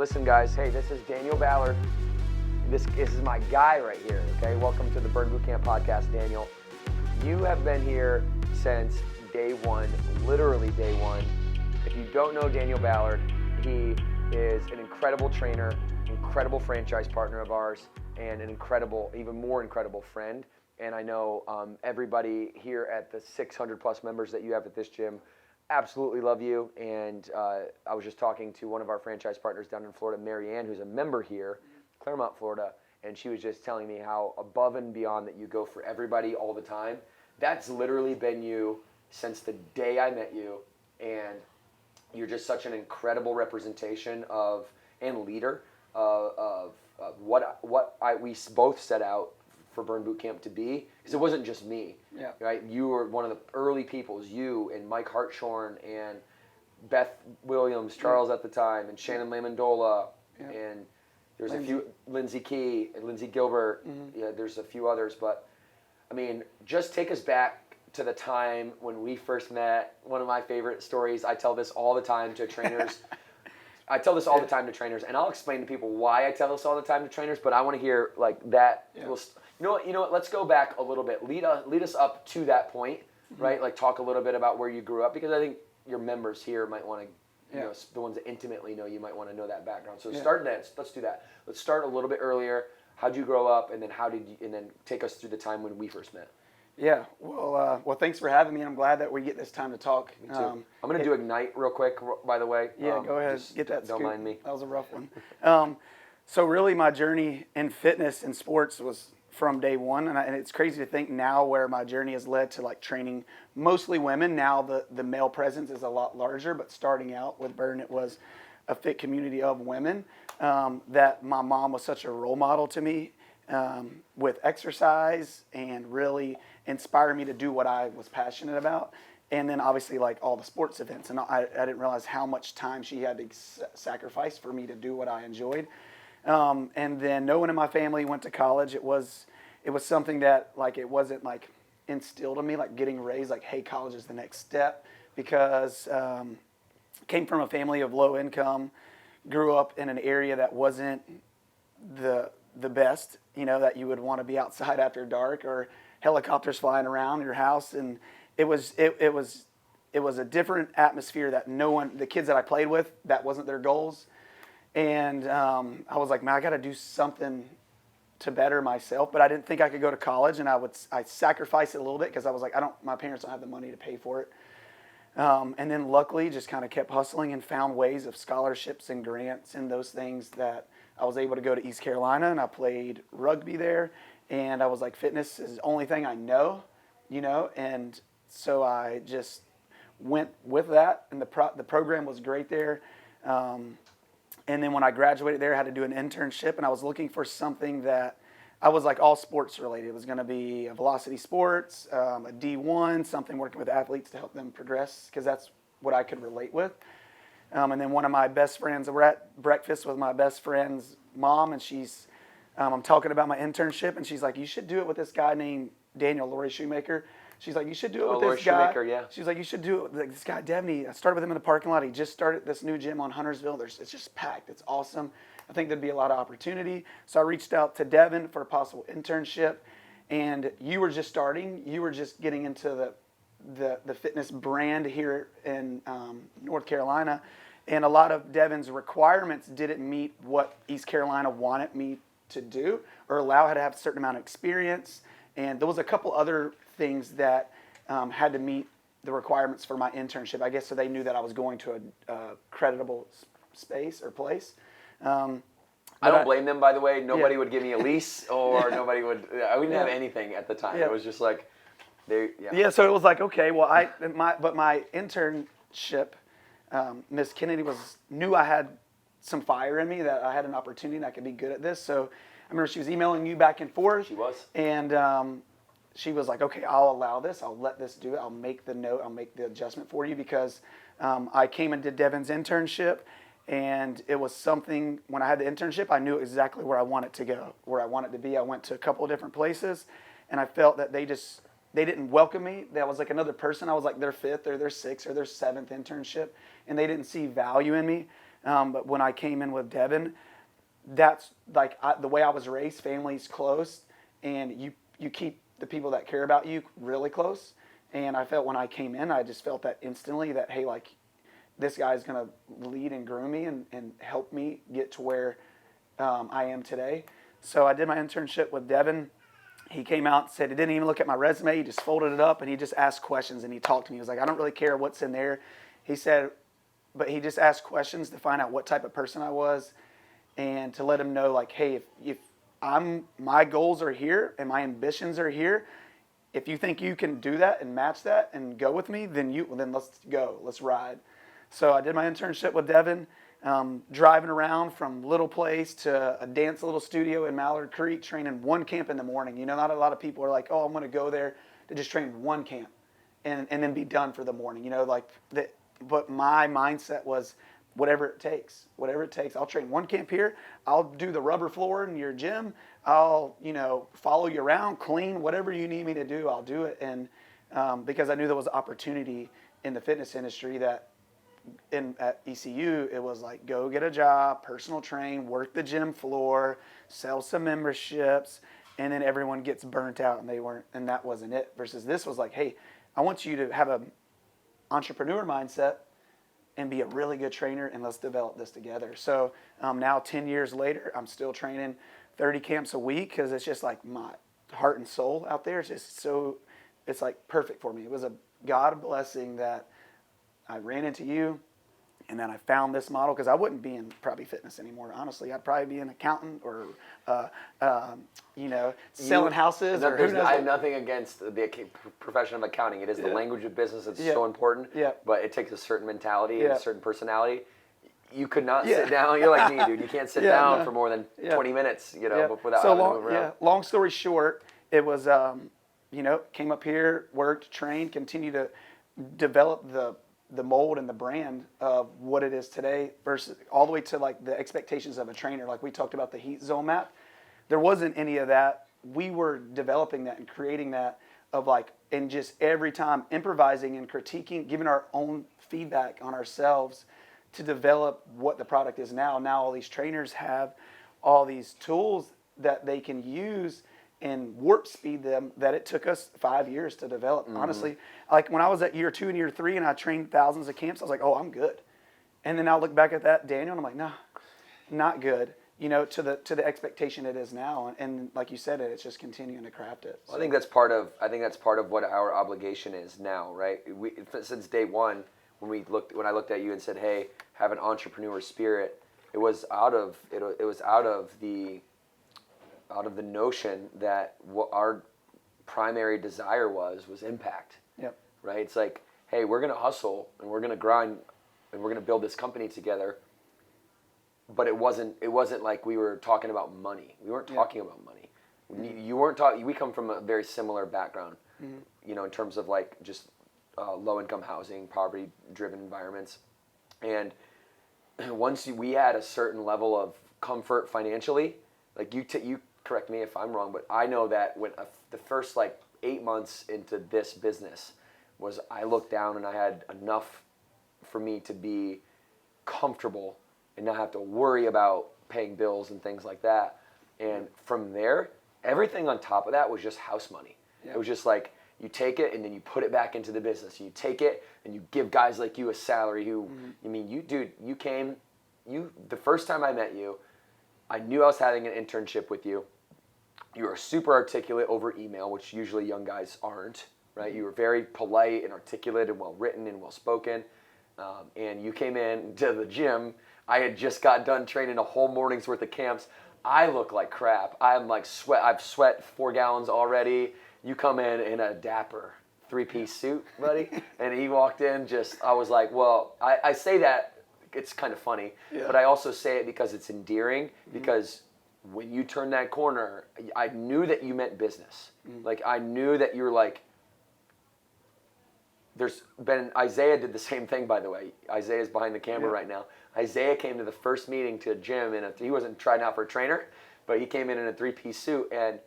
listen, guys. Hey, this is Daniel Ballard. This is my guy right here, okay? Welcome to the Burn Boot Camp podcast, Daniel. You have been here since day one, literally day one. If you don't know Daniel Ballard, he is an incredible trainer, incredible franchise partner of ours, and an incredible, even more incredible friend. And I know everybody here at the 600 plus members that you have at this gym absolutely love you. And I was just talking to one of our franchise partners down in Florida, Marianne, who's a member here, Claremont, Florida, and she was just telling me how above and beyond that you go for everybody all the time. That's literally been you since the day I met you, and you're just such an incredible representation of and leader of what we both set out for Burn Boot Camp to be, because it wasn't just me, right? You were one of the early peoples, you and Mike Hartshorn and Beth Williams, Charles at the time, and Shannon Lamondola, and there's a few, Lindsay Key, and Lindsay Gilbert, yeah, there's a few others, but I mean, just take us back to the time when we first met. One of my favorite stories, I tell this all the time to trainers. I tell this all the time to trainers, and I'll explain to people why I tell this all the time to trainers, but I want to hear like that. Yeah. You know what, let's go back a little bit. Lead us up to that point, right? Like talk a little bit about where you grew up, because I think your members here might want to, you know, the ones that intimately know you might want to know that background. So let's do that. Let's start a little bit earlier. How'd you grow up, and then and then take us through the time when we first met. Yeah, well, thanks for having me. I'm glad that we get this time to talk. Me too. I'm going to do Ignite real quick, by the way. Yeah, go ahead. Get that Don't scoop. mind me. That was a rough one. So really my journey in fitness and sports was from day one, and it's crazy to think now where my journey has led to like training mostly women. Now the male presence is a lot larger, but starting out with Burn, it was a fit community of women. That my mom was such a role model to me with exercise, and really inspired me to do what I was passionate about. And then obviously like all the sports events, and I didn't realize how much time she had to sacrifice for me to do what I enjoyed. And then no one in my family went to college. It was something that like it wasn't like instilled in me, like getting raised like, hey, college is the next step, because came from a family of low income, grew up in an area that wasn't the best, you know, that you would want to be outside after dark or helicopters flying around your house. And it was a different atmosphere that the kids that I played with, that wasn't their goals. And I was like, man, I got to do something to better myself. But I didn't think I could go to college, and I sacrificed it a little bit because I was like, my parents don't have the money to pay for it. And then luckily just kind of kept hustling and found ways of scholarships and grants and those things that I was able to go to East Carolina, and I played rugby there. And I was like, fitness is the only thing I know, you know. And so I just went with that, and the program was great there. And then when I graduated there, I had to do an internship, and I was looking for something that I was like all sports related. It was going to be a velocity sports, a D1, something working with athletes to help them progress, because that's what I could relate with. And then one of my best friends, we're at breakfast with my best friend's mom, and I'm talking about my internship, and she's like, you should do it with this guy named Daniel, Lori Shoemaker. She's like, you should do it with Lori this guy. Shoemaker, yeah. She's like, you should do it with this guy, Devan. I started with him in the parking lot. He just started this new gym on Huntersville. It's just packed. It's awesome. I think there'd be a lot of opportunity. So I reached out to Devan for a possible internship, and you were just starting. You were just getting into the fitness brand here in North Carolina, and a lot of Devan's requirements didn't meet what East Carolina wanted me to do or allow. I had to have a certain amount of experience, and there was a couple other things that had to meet the requirements for my internship, I guess, so they knew that I was going to a creditable space or place. I don't blame them, by the way. Nobody would give me a lease, or nobody would. I wouldn't have anything at the time. It was just like, so it was like, okay, well, my internship, Miss Kennedy knew I had some fire in me, that I had an opportunity and I could be good at this. So I remember she was emailing you back and forth. She was. And she was like, okay, I'll allow this. I'll let this do it. I'll make the note. I'll make the adjustment for you, because I came and did Devan's internship, and it was something, when I had the internship, I knew exactly where I wanted to go, where I wanted to be. I went to a couple of different places, and I felt that they didn't welcome me. That was like another person. I was like their fifth or their sixth or their seventh internship, and they didn't see value in me. But when I came in with Devan, that's like the way I was raised. Family's close, and you keep the people that care about you really close. And I felt when I came in, I just felt that instantly that, hey, like, this guy's going to lead and groom me and help me get to where I am today. So I did my internship with Devan. He came out and said he didn't even look at my resume. He just folded it up and he just asked questions and he talked to me. He was like, I don't really care what's in there. He said, but he just asked questions to find out what type of person I was and to let him know, like, hey, if my goals are here and my ambitions are here, if you think you can do that and match that and go with me, then let's go, let's ride. So I did my internship with Devan, driving around from little place to a dance little studio in Mallard Creek, training one camp in the morning. You know, not a lot of people are like, oh, I'm going to go there to just train one camp and then be done for the morning. You know, like that. But my mindset was whatever it takes. I'll train one camp here. I'll do the rubber floor in your gym. I'll, follow you around, clean, whatever you need me to do, I'll do it. And because I knew there was opportunity in the fitness industry that at ECU, it was like, go get a job, personal train, work the gym floor, sell some memberships, and then everyone gets burnt out and that wasn't it. Versus this was like, hey, I want you to have an entrepreneur mindset and be a really good trainer, and let's develop this together. So now 10 years later, I'm still training 30 camps a week because it's just like my heart and soul out there. It's like perfect for me. It was a God blessing that I ran into you, and then I found this model because I wouldn't be in probably fitness anymore. Honestly, I'd probably be an accountant or, selling houses. I have nothing against the profession of accounting. It is the language of business. It's so important. Yeah. But it takes a certain mentality and a certain personality. You could not sit down. You're like me, dude. You can't sit down for more than 20 minutes, without having to move around. Long story short, it was, came up here, worked, trained, continued to develop the mold and the brand of what it is today versus all the way to like the expectations of a trainer. Like we talked about the heat zone map. There wasn't any of that. We were developing that and creating that of like, and just every time improvising and critiquing, giving our own feedback on ourselves to develop what the product is now. Now all these trainers have all these tools that they can use and warp speed them that it took us 5 years to develop. Mm-hmm. Honestly, like when I was at year 2 and year 3 and I trained thousands of camps, I was like, oh, I'm good. And then I look back at that, Daniel, and I'm like, no, not good. To the expectation it is now. And like you said, it's just continuing to craft it. So. Well, I think that's part of what our obligation is now, right? Since day one, when I looked at you and said, hey, have an entrepreneur spirit, it was out of the notion that what our primary desire was impact. Yep. Right? It's like, hey, we're going to hustle and we're going to grind and we're going to build this company together. But it wasn't like we were talking about money. We weren't talking about money. Mm-hmm. You weren't talking. We come from a very similar background, mm-hmm. In terms of like just low-income housing, poverty-driven environments. And once we had a certain level of comfort financially, like you correct me if I'm wrong, but I know that when the first like 8 months into this business was I looked down and I had enough for me to be comfortable and not have to worry about paying bills and things like that. And from there, everything on top of that was just house money. Yeah. It was just like you take it and then you put it back into the business. You take it and you give guys like you a salary who, the first time I met you, I knew I was having an internship with you. You were super articulate over email, which usually young guys aren't, right? You were very polite and articulate and well-written and well-spoken. And you came in to the gym. I had just got done training a whole morning's worth of camps. I look like crap. I've sweat 4 gallons already. You come in a dapper 3-piece suit, buddy. And he walked in I was like, well, I say that, it's kind of funny, but I also say it because it's endearing, because when you turned that corner, I knew that you meant business. Like, I knew that you're like, Isaiah did the same thing, by the way. Isaiah's behind the camera right now. Isaiah came to the first meeting to a gym, and he wasn't trying out for a trainer, but he came in a 3-piece suit, and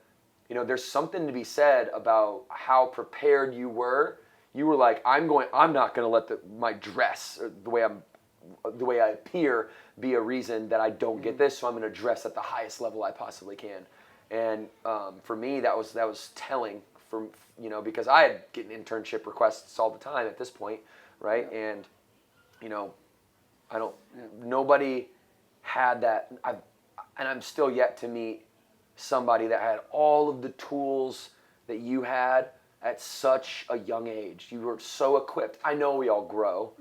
there's something to be said about how prepared you were. You were like, I'm not going to let my dress, or the way I'm the way I appear be a reason that I don't get this. So I'm going to dress at the highest level I possibly can. And for me, that was telling because I had getting internship requests all the time at this point, right? Yeah. And nobody had that. I'm still yet to meet somebody that had all of the tools that you had at such a young age. You were so equipped. I know we all grow,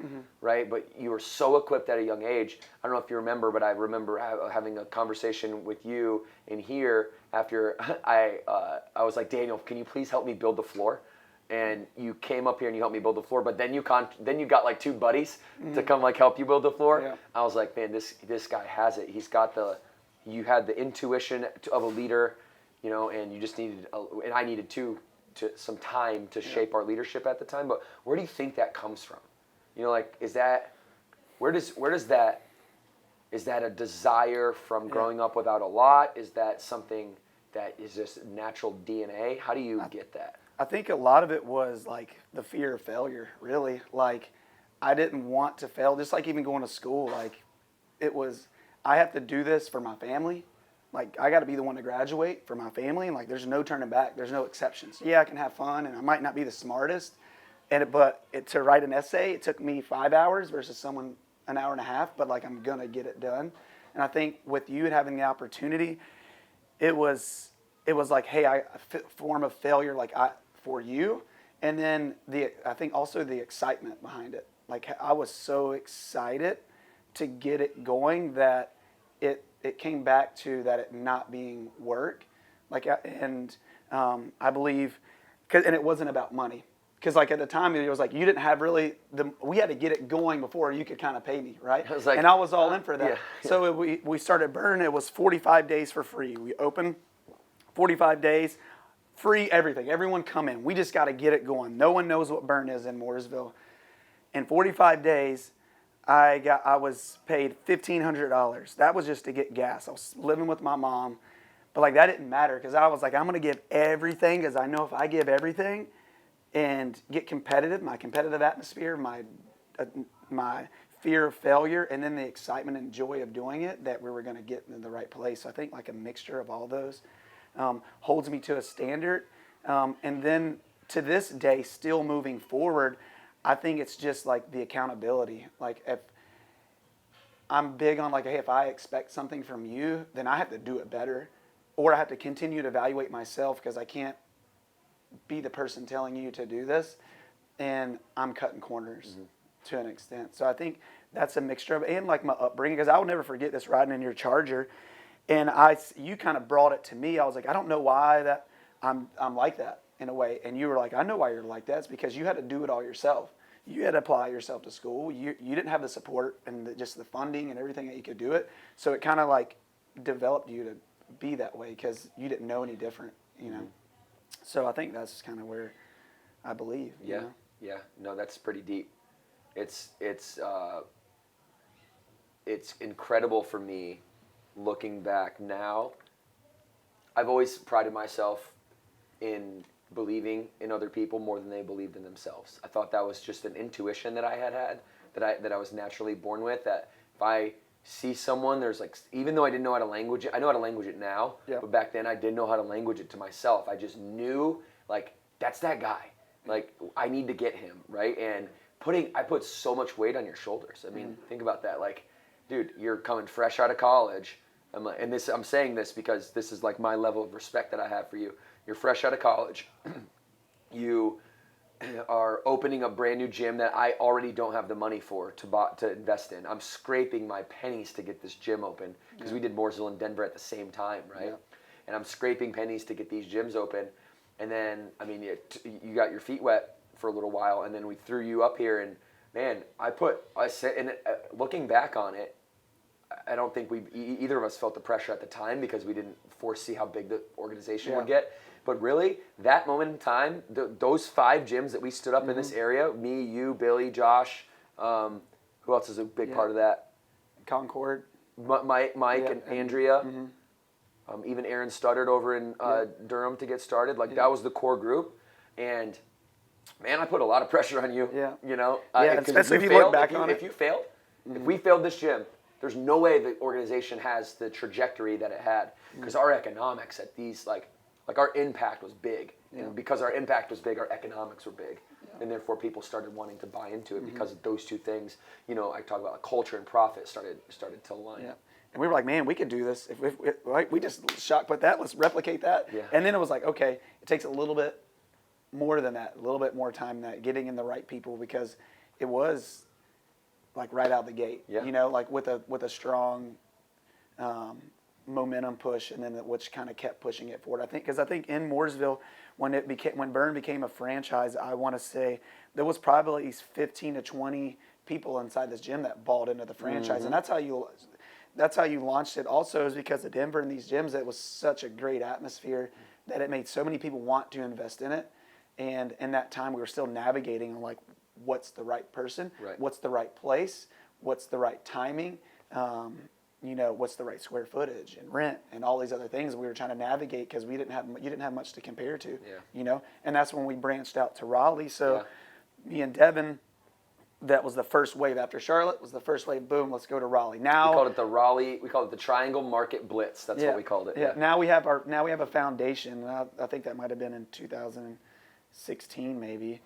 right? But you were so equipped at a young age. I don't know if you remember, but I remember having a conversation with you in here after I was like, Daniel, can you please help me build the floor? And you came up here and you helped me build the floor, but then you got like two buddies to come like help you build the floor. Yeah. I was like, man, this guy has it. You had the intuition of a leader, and you just needed, and I needed some time to shape our leadership at the time. But where do you think that comes from? Is that a desire from growing up without a lot? Is that something that is just natural DNA? How do you get that? I think a lot of it was like the fear of failure, really. Like, I didn't want to fail, just like even going to school. Like, it was, I have to do this for my family. Like, I got to be the one to graduate for my family, and like, there's no turning back. There's no exceptions. Yeah, I can have fun, and I might not be the smartest, but to write an essay, it took me 5 hours versus someone an hour and a half. But like, I'm gonna get it done. And I think with you having the opportunity, it was like, hey, a form of failure, for you, and then I think also the excitement behind it. Like, I was so excited to get it going that it came back to that it not being work, I believe, and it wasn't about money, because like at the time it was like you didn't have really we had to get it going before you could kind of pay me, right? And I was all in for that. Yeah. So we started Burn. It was 45 days for free. We opened 45 days. Free everything. Everyone come in. We just got to get it going. No one knows what Burn is in Mooresville. In 45 days, I was paid $1,500. That was just to get gas. I was living with my mom, but like that didn't matter because I was like, I'm gonna give everything because I know if I give everything and get competitive, my competitive atmosphere, my fear of failure, and then the excitement and joy of doing it, that we were gonna get in the right place. So I think like a mixture of all those. Holds me to a standard. And then to this day, still moving forward, I think it's just like the accountability. Like, if I'm big on like, hey, if I expect something from you, then I have to do it better, or I have to continue to evaluate myself because I can't be the person telling you to do this, and I'm cutting corners to an extent. So I think that's a mixture of, and like my upbringing, because I will never forget this riding in your Charger. And you kind of brought it to me. I was like, I don't know why that I'm like that in a way. And you were like, I know why you're like that. It's because you had to do it all yourself. You had to apply yourself to school. You didn't have the support and just the funding and everything that you could do it. So it kind of like developed you to be that way because you didn't know any different, So I think that's kind of where I believe. Yeah, yeah. No, that's pretty deep. It's incredible for me. Looking back now, I've always prided myself in believing in other people more than they believed in themselves. I thought that was just an intuition that I had that I was naturally born with, that if I see someone, there's like, even though I didn't know how to language it, I know how to language it now, but back then I didn't know how to language it to myself. I just knew, like, that's that guy. Like, I need to get him, right? And I put so much weight on your shoulders. I mean, think about that. Like, dude, you're coming fresh out of college. I'm saying this because this is like my level of respect that I have for you. You're fresh out of college. You are opening a brand new gym that I already don't have the money for to invest in. I'm scraping my pennies to get this gym open because we did Mooresville and Denver at the same time, right? Yeah. And I'm scraping pennies to get these gyms open. And then, I mean, you got your feet wet for a little while, and then we threw you up here. And man, looking back on it, I don't think either of us felt the pressure at the time because we didn't foresee how big the organization would get. But really, that moment in time, those 5 gyms that we stood up in this area, me, you, Billy, Josh, who else is a big part of that? Concord. Mike and Andrea. Even Aaron stuttered over in Durham to get started. Like, that was the core group. And, man, I put a lot of pressure on you. Yeah. Especially if you look back on it. If you failed, If we failed this gym, there's no way the organization has the trajectory that it had, because our economics at these, like our impact was big. And because our impact was big, our economics were big. And therefore people started wanting to buy into it because of those two things. You know, I talk about like culture and profit started to align. Yeah. And we were like, man, we could do this. If right, we just shot put that, let's replicate that. Yeah. And then it was like, okay, it takes a little bit more than that, a little bit more time than that, getting in the right people, because it was like right out the gate, you know, like with a strong momentum push, and then which kind of kept pushing it forward. I think in Mooresville, when Burn became a franchise, I want to say there was probably at least 15 to 20 people inside this gym that bought into the franchise, and that's how you launched it. Also, is because of Denver and these gyms, it was such a great atmosphere that it made so many people want to invest in it. And in that time, we were still navigating on like, what's the right person, what's the right place, what's the right timing, you know, what's the right square footage and rent and all these other things we were trying to navigate, because you didn't have much to compare to, you know. And that's when we branched out to Raleigh. So me and Devan, that was the first wave. After Charlotte was the first wave. Boom, let's go to Raleigh. Now we called it the Triangle Market Blitz. That's what we called it. Yeah. Now we have a foundation. I think that might have been in 2016 maybe,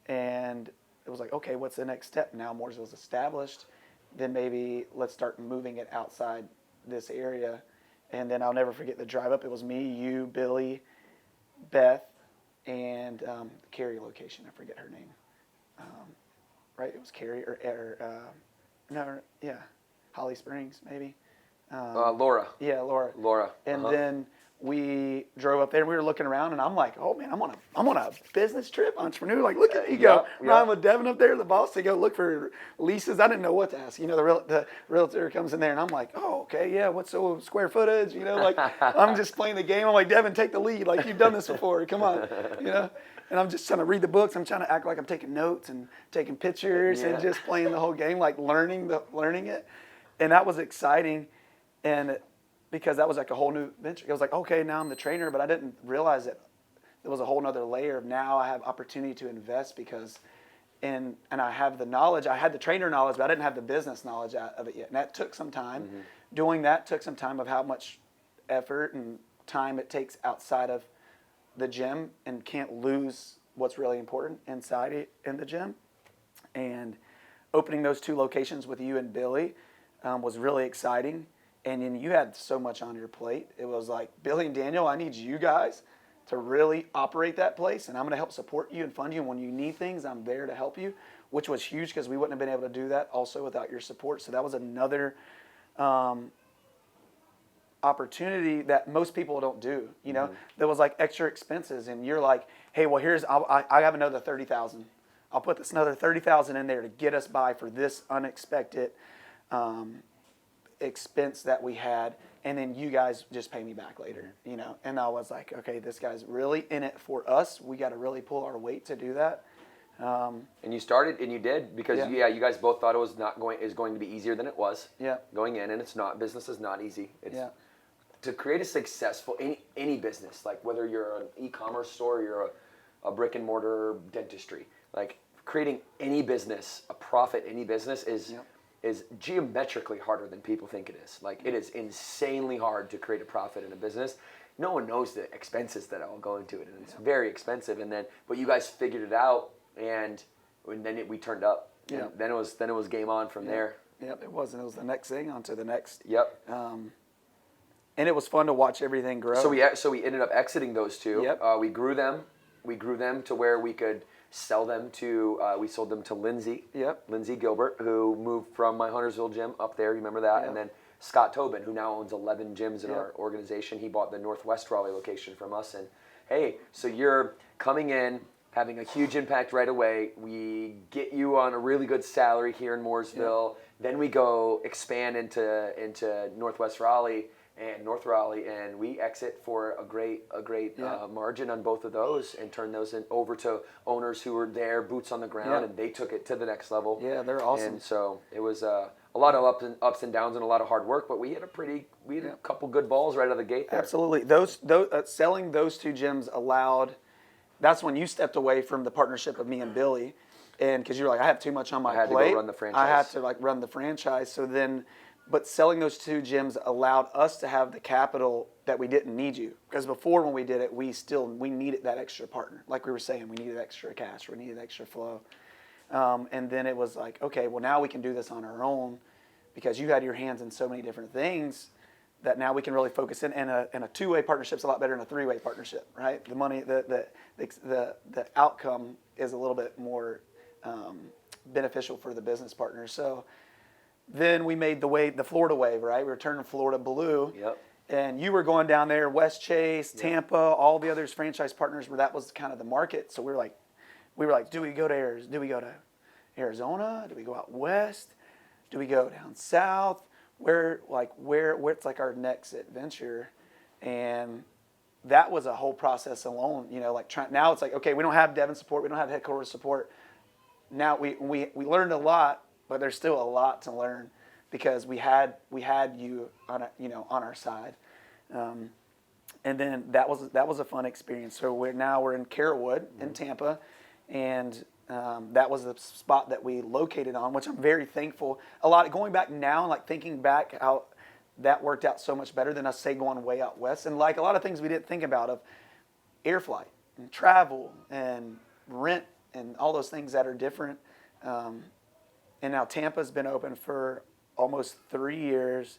and it was like, okay, what's the next step? Now Mooresville's established, then maybe let's start moving it outside this area. And then I'll never forget the drive up. It was me, you, Billy, Beth, and the Carrie location. I forget her name. Right, it was Carrie Holly Springs maybe. Laura. Yeah, Laura. And then we drove up there and we were looking around, and I'm like, oh man, I'm on a business trip, entrepreneur. Like, look at me go. Ryan with Devan up there, the boss, to go look for leases. I didn't know what to ask. You know, the realtor comes in there, and I'm like, oh, okay, yeah, what's the square footage? You know, like, I'm just playing the game. I'm like, Devan, take the lead. Like, you've done this before. Come on, you know. And I'm just trying to read the books. I'm trying to act like I'm taking notes and taking pictures and just playing the whole game, like learning it. And that was exciting. And because that was like a whole new venture. It was like, okay, now I'm the trainer, but I didn't realize that there was a whole nother layer of now I have opportunity to invest, because, and I have the knowledge. I had the trainer knowledge, but I didn't have the business knowledge of it yet. And that took some time. Doing that took some time of how much effort and time it takes outside of the gym, and can't lose what's really important inside in the gym. And opening those two locations with you and Billy was really exciting. And then you had so much on your plate. It was like, Billy and Daniel, I need you guys to really operate that place, and I'm going to help support you and fund you. And when you need things, I'm there to help you, which was huge, because we wouldn't have been able to do that also without your support. So that was another opportunity that most people don't do. You know, there was like extra expenses, and you're like, hey, well, I have another $30,000. I'll put this another $30,000 in there to get us by for this unexpected expense that we had, and then you guys just pay me back later, you know. And I was like, okay, this guy's really in it for us. We got to really pull our weight to do that. And you started, and you did, because you guys both thought it was going to be easier than it was. Going in, and it's not. Business is not easy. It's to create a successful any business, like whether you're an e-commerce store, or you're a brick and mortar dentistry, like creating any business, a profit, any business is geometrically harder than people think it is. Like, it is insanely hard to create a profit in a business. No one knows the expenses that all go into it, and it's very expensive. And then, but you guys figured it out, and then we turned up. And then it was game on from there. Yep, it was, and it was the next thing on to the next. Yep. And it was fun to watch everything grow. So we ended up exiting those two. Yep. We grew them to where we could sell them to, we sold them to Lindsay. Yep. Lindsay Gilbert, who moved from my Huntersville gym up there. You remember that? Yep. And then Scott Tobin, who now owns 11 gyms in our organization. He bought the Northwest Raleigh location from us. And hey, so you're coming in, having a huge impact right away. We get you on a really good salary here in Mooresville. Yep. Then we go expand into Northwest Raleigh and North Raleigh, and we exit for a great margin on both of those, and turn those over to owners who were there, boots on the ground, and they took it to the next level. Yeah, they're awesome. And so it was a lot of ups and downs and a lot of hard work, but we had a couple good balls right out of the gate there. Absolutely. Those selling those two gyms allowed. That's when you stepped away from the partnership of me and Billy, And because you're like, I have too much on my had plate. to go run the franchise. I had to like run the franchise. So then, but selling those 2 gyms allowed us to have the capital that we didn't need you. Because before when we did it, we needed that extra partner. Like we were saying, we needed extra cash, we needed extra flow. And then it was like, okay, well now we can do this on our own because you had your hands in so many different things that now we can really focus in. And a 2-way partnership is a lot better than a 3-way partnership, right? The money, the outcome is a little bit more beneficial for the business partner. So then we made the Florida wave, right? We were turning Florida blue. Yep. And you were going down there, West Chase, Tampa, all the others franchise partners where that was kind of the market. So we were like, do we go to Arizona? Do we go out west? Do we go down south? Where's like our next adventure? And that was a whole process alone, now it's like, okay, we don't have Devan support, we don't have headquarters support. Now we learned a lot, but there's still a lot to learn because we had you on our side. And then that was a fun experience. So we're in Carrollwood in Tampa, and that was the spot that we located on, which I'm very thankful. A lot going back now and like thinking back how that worked out so much better than us say going way out west. And like a lot of things we didn't think about of air flight and travel and rent and all those things that are different. And now Tampa's been open for almost 3 years,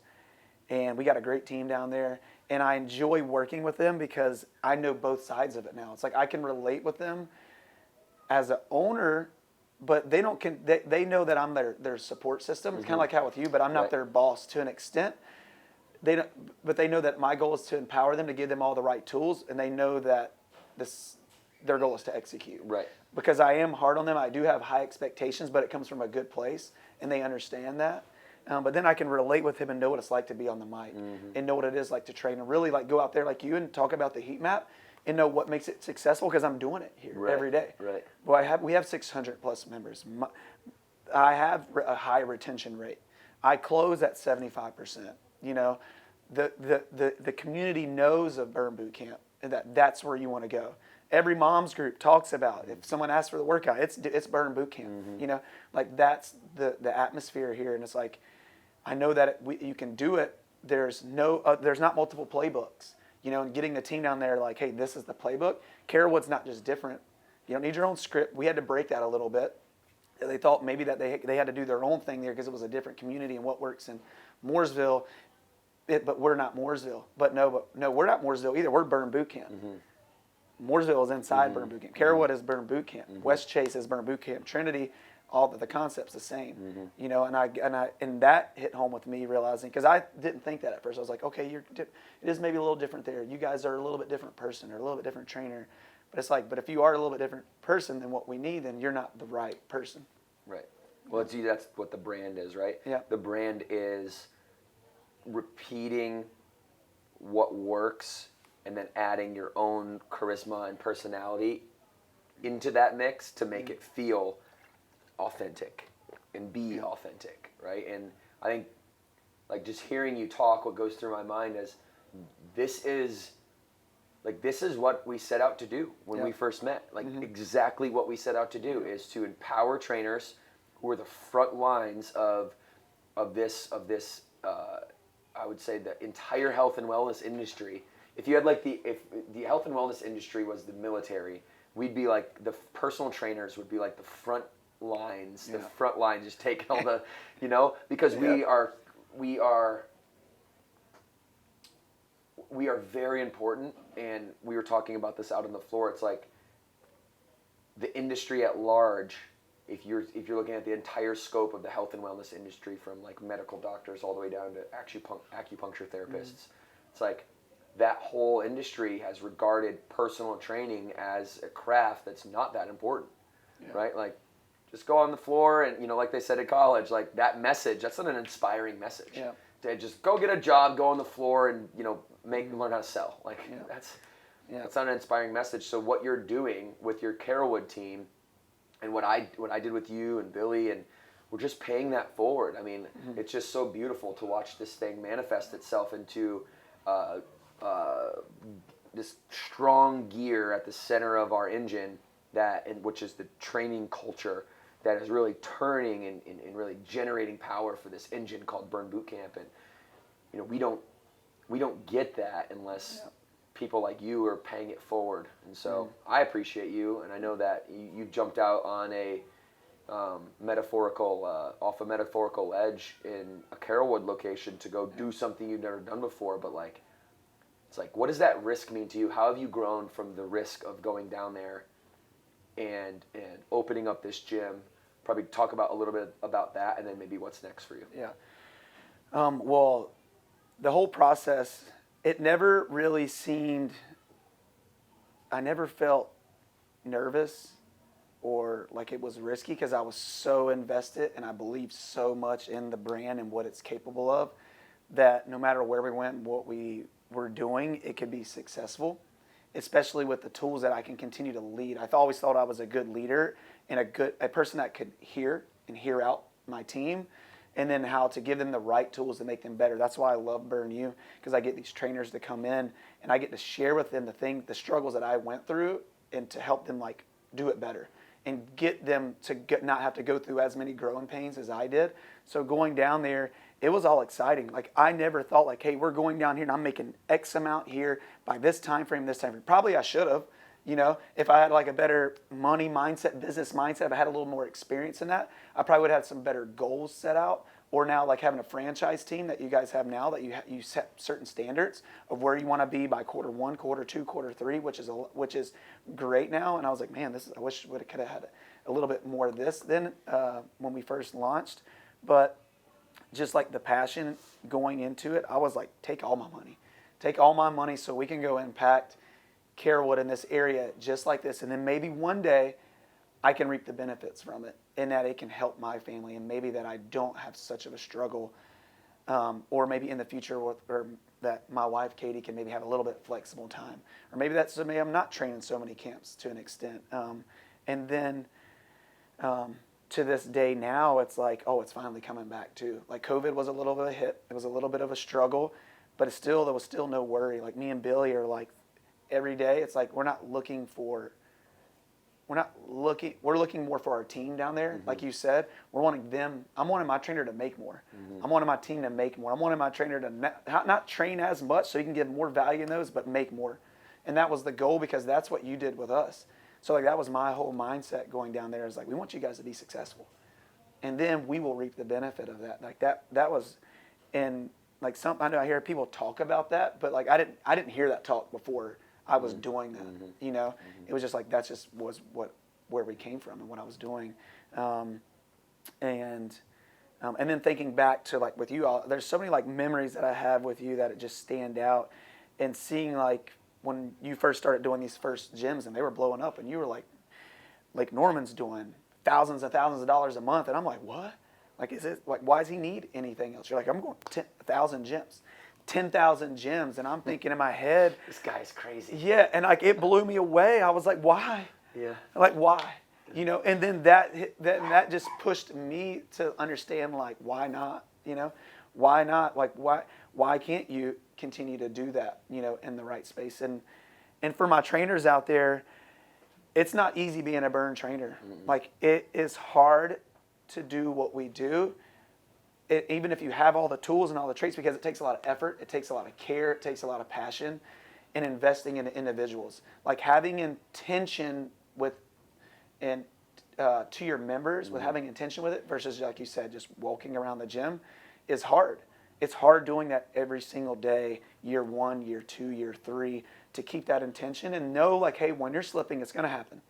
and we got a great team down there. And I enjoy working with them because I know both sides of it now. It's like I can relate with them as an owner, but they know that I'm their support system. It's kind of like how with you, but I'm not their boss to an extent. But they know that my goal is to empower them, to give them all the right tools, and they know that their goal is to execute. Right. Because I am hard on them. I do have high expectations, but it comes from a good place, and they understand that. But then I can relate with him and know what it's like to be on the mic and know what it is like to train and really like go out there like you and talk about the heat map and know what makes it successful because I'm doing it here every day. Right. Well, we have 600 plus members. I have a high retention rate. I close at 75%. The community knows of Burn Boot Camp and that's where you want to go. Every mom's group talks about if someone asks for the workout, it's Burn Boot Camp. Like that's the atmosphere here, and it's like I know that you can do it. There's not multiple playbooks. And getting the team down there like, hey, this is the playbook. Carrollwood's not just different. You don't need your own script. We had to break that a little bit. They thought maybe that they had to do their own thing there because it was a different community and what works in Mooresville. But we're not Mooresville. But no, we're not Mooresville either. We're Burn Boot Camp. Mooresville is inside Burn Boot Camp. Carrollwood is Burn Boot Camp. West Chase is Burn Boot Camp. Trinity, all the concept's the same. And that hit home with me realizing because I didn't think that at first. I was like, okay, it is maybe a little different there. You guys are a little bit different person or a little bit different trainer. But it's like, but if you are a little bit different person than what we need, then you're not the right person. Right. Well, that's what the brand is, right? Yeah. The brand is repeating what works and then adding your own charisma and personality into that mix to make it feel authentic and be authentic, right? And I think, like, just hearing you talk, what goes through my mind is this is what we set out to do when we first met. Like, exactly what we set out to do is to empower trainers who are the front lines of this I would say the entire health and wellness industry. If you had if the health and wellness industry was the military, we'd be like the personal trainers would be like the front lines, just taking all the, because we are very important. And we were talking about this out on the floor. It's like the industry at large. If you're looking at the entire scope of the health and wellness industry, from like medical doctors all the way down to acupuncture therapists, it's like that whole industry has regarded personal training as a craft that's not that important, right? Like, just go on the floor and, like they said at college, like that message, that's not an inspiring message. Yeah. To just go get a job, go on the floor and, learn how to sell. Like that's not an inspiring message. So what you're doing with your Carrollwood team and what I did with you and Billy, and we're just paying that forward. I mean, it's just so beautiful to watch this thing manifest itself into this strong gear at the center of our engine, which is the training culture that is really turning and really generating power for this engine called Burn Boot Camp. And you know, we don't get that unless people like you are paying it forward. And so I appreciate you, and I know that you jumped out on a off a metaphorical ledge in a Carrollwood location to go do something you've never done before. But like, it's like, what does that risk mean to you? How have you grown from the risk of going down there and opening up this gym? Probably talk about a little bit about that, and then maybe what's next for you. Yeah. Well, the whole process, it never really seemed, I never felt nervous or like it was risky because I was so invested and I believed so much in the brand and what it's capable of that no matter where we went, what we were doing, it could be successful, especially with the tools that I can continue to lead. I always thought I was a good leader and a person that could hear out my team, and then how to give them the right tools to make them better. That's why I love Burn U, because I get these trainers to come in and I get to share with them the struggles that I went through and to help them like do it better and get them to not have to go through as many growing pains as I did. So going down there, it was all exciting. Like I never thought like, hey, we're going down here and I'm making X amount here by this time frame. Probably I should have, you know, if I had like a better money mindset, business mindset, if I had a little more experience in that, I probably would have had some better goals set out. Or now like having a franchise team that you guys have now, that you set certain standards of where you want to be by quarter 1, quarter 2, quarter 3, which is great now. And I was like, man, I wish we could have had a little bit more of this then when we first launched. But just like the passion going into it, I was like, take all my money so we can go impact Carrollwood in this area just like this. And then maybe one day I can reap the benefits from it, and that it can help my family, and maybe that I don't have such of a struggle, or maybe in the future, or that my wife Katie can maybe have a little bit flexible time, or maybe maybe I'm not training so many camps to an extent, and then to this day now, it's like, oh, it's finally coming back too. Like COVID was a little bit of a hit, it was a little bit of a struggle, but there was still no worry. Like me and Billy are like every day, it's like we're looking more for our team down there. Mm-hmm. Like you said, I'm wanting my trainer to make more. Mm-hmm. I'm wanting my team to make more. I'm wanting my trainer to not train as much so you can give more value in those, but make more. And that was the goal, because that's what you did with us. So like that was my whole mindset going down there, is like, we want you guys to be successful. And then we will reap the benefit of that. Like that was, and like I know I hear people talk about that, but like I didn't hear that talk before I was doing that, you know. It was just like, that just was where we came from and what I was doing. And then thinking back to like with you all, there's so many like memories that I have with you that it just stand out, and seeing like when you first started doing these first gyms and they were blowing up, and you were like Norman's doing thousands and thousands of dollars a month. And I'm like, what? Like, is it like, why does he need anything else? You're like, I'm going 1,000 gyms. 10,000 gyms, and I'm thinking in my head, this guy's crazy. Yeah, and like it blew me away. I was like, why? Yeah. Like why? You know, and then that just pushed me to understand, like, why not? You know, why not? Like why can't you continue to do that? You know, in the right space. And for my trainers out there, it's not easy being a burn trainer. Mm-hmm. Like it is hard to do what we do. Even if you have all the tools and all the traits, because it takes a lot of effort, it takes a lot of care, it takes a lot of passion in investing in individuals. Like having intention to your members, with having intention with it, versus like you said, just walking around the gym is hard. It's hard doing that every single day, year 1, year 2, year 3, to keep that intention and know like, hey, when you're slipping, it's going to happen.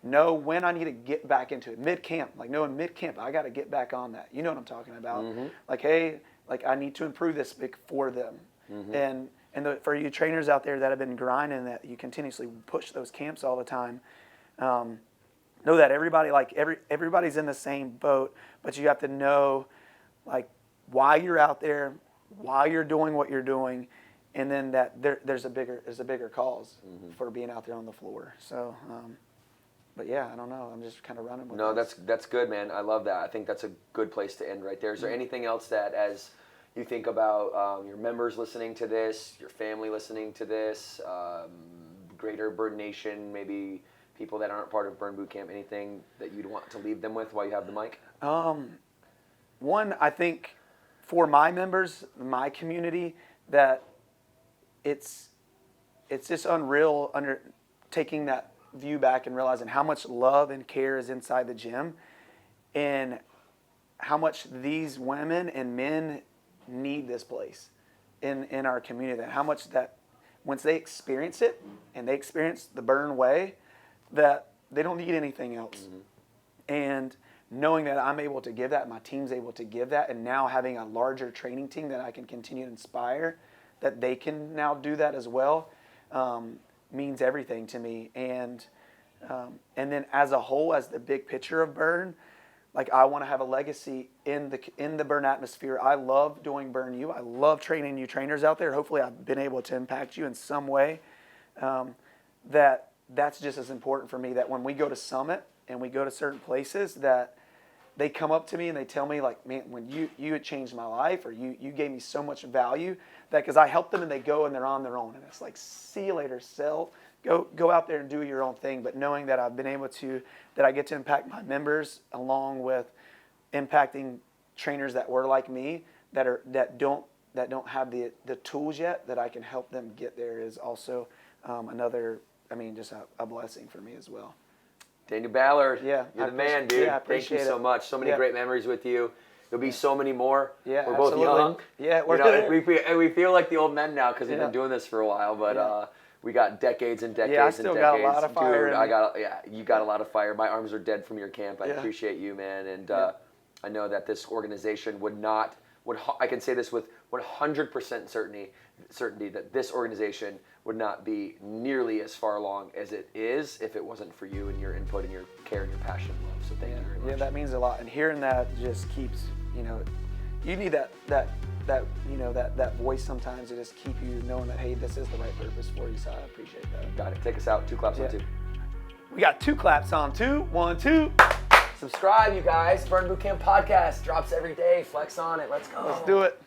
Know when I need to get back into it. Mid-camp, like knowing mid-camp, I got to get back on that. You know what I'm talking about. Mm-hmm. Like, hey, like I need to improve this for them. Mm-hmm. And for you trainers out there that have been grinding, that you continuously push those camps all the time, know that everybody's in the same boat, but you have to know like why you're out there, why you're doing what you're doing, and then that there's a bigger cause for being out there on the floor. So. But yeah, I don't know. I'm just kind of running with No, that's good, man. I love that. I think that's a good place to end right there. Is there anything else that, as you think about your members listening to this, your family listening to this, greater Bird Nation, maybe people that aren't part of Burn Boot Camp, anything that you'd want to leave them with while you have the mic? One, I think for my members, my community, that it's just unreal taking that view back and realizing how much love and care is inside the gym and how much these women and men need this place in our community, and how much that once they experience it and they experience the Burn way, that they don't need anything else. And knowing that I'm able to give that, my team's able to give that, and now having a larger training team that I can continue to inspire, that they can now do that as well, means everything to me. And then as a whole, as the big picture of Burn, like I want to have a legacy in the Burn atmosphere. I love doing Burn U. I love training new trainers out there. Hopefully I've been able to impact you in some way. That's just as important for me, that when we go to Summit and we go to certain places, that they come up to me and they tell me, like, man, when you had changed my life, or you gave me so much value, that because I help them and they go and they're on their own. And it's like, see you later, go out there and do your own thing. But knowing that I've been able to, that I get to impact my members along with impacting trainers that were like me, that don't have the tools yet, that I can help them get there, is also another, just a blessing for me as well. Daniel Ballard, yeah, you're the man, dude. Yeah, Thank you so much. So many great memories with you. There'll be so many more. Yeah, we're absolutely. both young. Yeah, we're we feel like the old men now because we've been doing this for a while. But we got decades and decades and decades. Yeah, I still got a lot of fire. Dude, you got a lot of fire. My arms are dead from your camp. I appreciate you, man. And I know that this organization I can say this with 100% certainty that this organization would not be nearly as far along as it is if it wasn't for you and your input and your care and your passion and love. So thank you very much. Yeah, that means a lot. And hearing that just keeps, you need that voice sometimes to just keep you knowing that, hey, this is the right purpose for you. So I appreciate that. Got it. Take us out. 2 claps on 2. We got 2 claps on 2. 1, 2. Subscribe, you guys. Burn Boot Camp podcast drops every day. Flex on it. Let's go. Let's do it.